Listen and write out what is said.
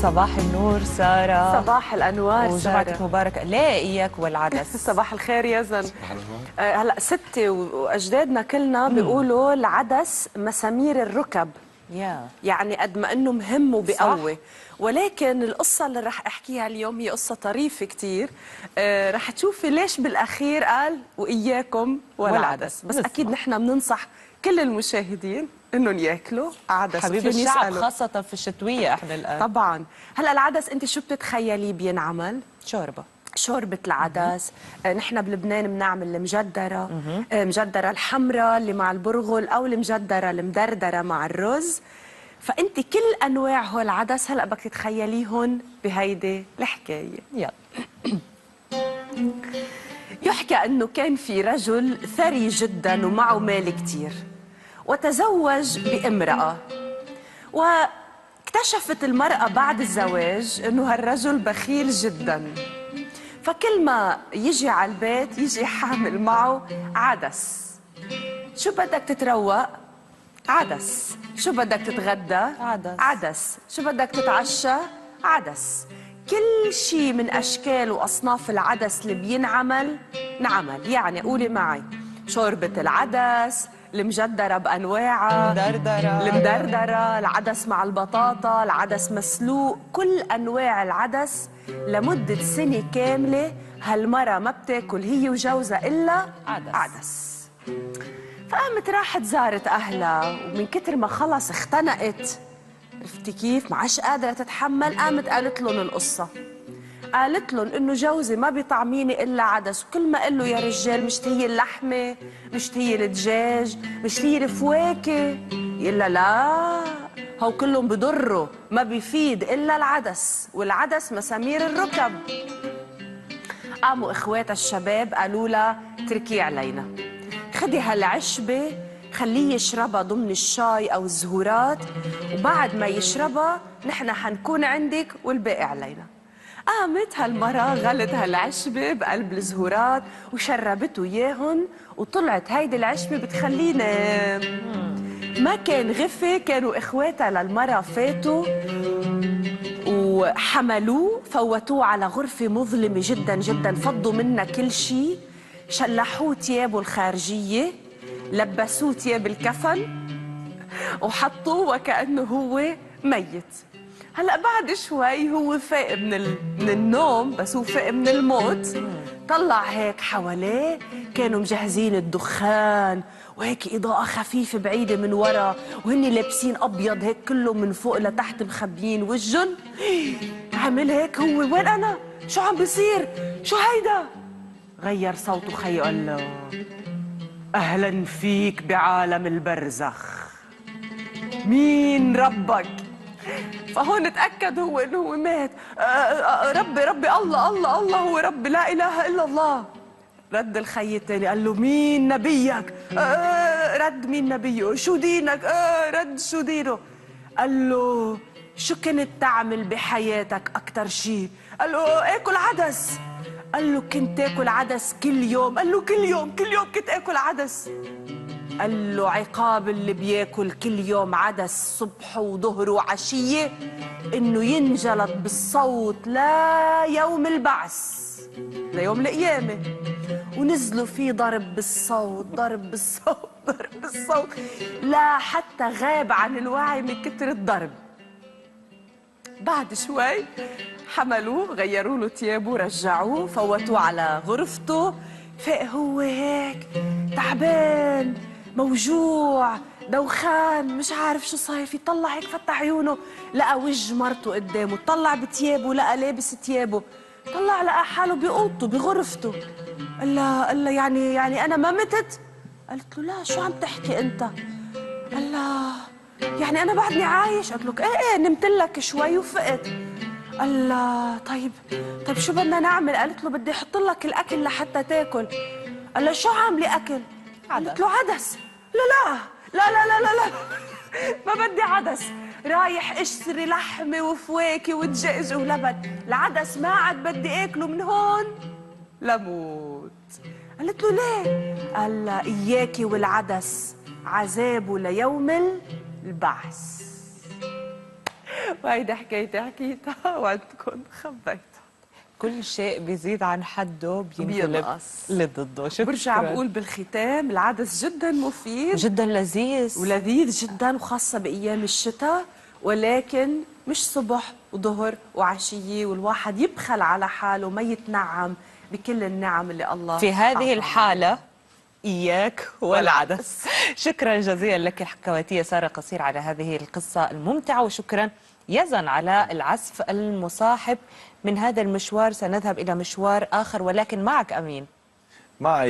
صباح النور سارة. صباح الأنوار وجمعتك مباركة. لا إياك والعدس. صباح الخير يا زن. هلا ستي وأجدادنا كلنا بيقولوا العدس مسامير الركب. يعني قد ما إنه مهم وبقوي. ولكن القصة اللي رح أحكيها اليوم هي قصة طريفة كتير. رح تشوفي ليش بالأخير قال وإياكم والعدس. بس أكيد نحن بننصح كل المشاهدين انهم ياكلوا عدس. حبيب الشعب خاصة في الشتوية احنا الآن. طبعا. هلا العدس انت شو بتتخيلي بينعمل؟ شوربة العدس. نحن بلبنان بنعمل المجدرة، مجدرة الحمراء اللي مع البرغل او المجدرة المدردرة مع الرز. فانت كل انواع هول العدس هلا بدك تتخيليهم بهيدي الحكاية. يلا. يحكى انه كان في رجل ثري جدا ومعه مال كتير، وتزوج بامرأة، واكتشفت المرأة بعد الزواج انه هالرجل بخيل جدا. فكل ما يجي على البيت يجي حامل معه عدس. شو بدك تتروق؟ عدس. شو بدك تتغدى؟ عدس. شو بدك تتعشى؟ عدس. كل شيء من أشكال وأصناف العدس اللي بينعمل نعمل. يعني قولي معي: شوربة العدس، المجدرة بأنواعها، المدردرة، العدس مع البطاطا، العدس مسلوق، كل أنواع العدس. لمدة سنة كاملة هالمرة ما بتاكل هي وجوزها إلا عدس. فقامت راحت زارت أهلها، ومن كتر ما خلص اختنقت، عرفتي كيف؟ ما عادش قادرة تتحمل، قامت قالت لهم القصة. قالت لهم إنه جوزي ما بيطعميني إلا عدس، وكل ما قال له يا رجال مشتهي اللحمة، مشتهي الدجاج، مشتهي الفواكه، يقول لها لا، هو كلهم بضروا، ما بيفيد إلا العدس، والعدس مسامير الركب. قاموا إخواتها الشباب قالوا لها تركي علينا، خدي هالعشبة خليه يشربها ضمن الشاي أو الزهورات، وبعد ما يشربها نحن حنكون عندك والباقي علينا. قامت هالمرة غلت هالعشبة بقلب الزهورات وشربته إياهن، وطلعت هيدي العشبة بتخليه ينام. ما كان غفي، كانوا إخواتها للمرة فاتوا وحملوه، فوتوه على غرفة مظلمة جدا جدا، فضوا منها كل شيء، شلحوه ثيابه الخارجية، لبسوه ثياب الكفن، وحطوه وكأنه هو ميت. هلا بعد شوي هو فاق من النوم، بس هو فاق من الموت. طلع هيك حواليه، كانوا مجهزين الدخان وهيك إضاءة خفيفة بعيدة من ورا، وهن لابسين أبيض هيك كله من فوق لتحت مخبيين وجهن. عمل هيك هو: وين أنا؟ شو عم بصير؟ شو هيدا؟ غير صوته خيو قال له: أهلا فيك بعالم البرزخ، مين ربك؟ فهون تأكد هو إنه هو مات. ربي الله هو ربي، لا إله إلا الله. رد الخي التاني قال له: مين نبيك؟ رد: مين نبيه؟ شو دينك؟ رد: شو دينه؟ قال له: شو كنت تعمل بحياتك أكتر شيء؟ قال له: آكل عدس. قال له: كنت آكل عدس كل يوم؟ قال له: كل يوم كنت آكل عدس. قال له: عقاب اللي بياكل كل يوم عدس صبح وظهر وعشية إنه ينجلط بالصوت لا يوم البعث، ليوم القيامة. ونزلوا فيه ضرب بالصوت، لا حتى غاب عن الوعي من كتر الضرب. بعد شوي حملوه، غيروا له ثيابه، رجعوه، فوتوه على غرفته. فاق هو هيك تعبان، موجوع، دوخان، مش عارف شو صاير فيه. طلع هيك، فتح عيونه، لقى وجه مرته قدامه. طلع بثيابه، لقى لابس ثيابه. طلع لقى حاله بأوضته بغرفته. قال لها يعني أنا ما متت؟ قالت له: لا، شو عم تحكي أنت؟ قال لها: يعني أنا بعدني عايش؟ قالت له: إيه نمت لك شوي وفقت. قال لها: طيب شو بدنا نعمل؟ قالت له: بدي أحط لك الأكل لحتى تاكل. قال لها: شو عاملة أكل؟ قالت له: عدس. لا لا لا لا لا لا ما بدي عدس، رايح اشتري لحمة وفواكه ودجاج ولبن، العدس ما عاد بدي اكله من هون لموت. قالت له: ليه؟ قال لها: إياكي والعدس، عذابه ليوم البعث. وهيدي حكايتي حكيتها وعدتكم خبيتها. كل شيء بيزيد عن حده بينقلب بينقص لضده. شكرا. برجع بقول بالختام العدس جدا مفيد جدا لذيذ ولذيذ جدا، وخاصة بأيام الشتاء، ولكن مش صبح وظهر وعشية والواحد يبخل على حاله ما يتنعم بكل النعم اللي الله في هذه أعطاها. الحالة إياك والعدس. شكرا جزيلا لك الحكواتية سارة قصير على هذه القصة الممتعة، وشكرا يزن على العزف المصاحب من هذا المشوار. سنذهب إلى مشوار آخر ولكن معك أمين. معي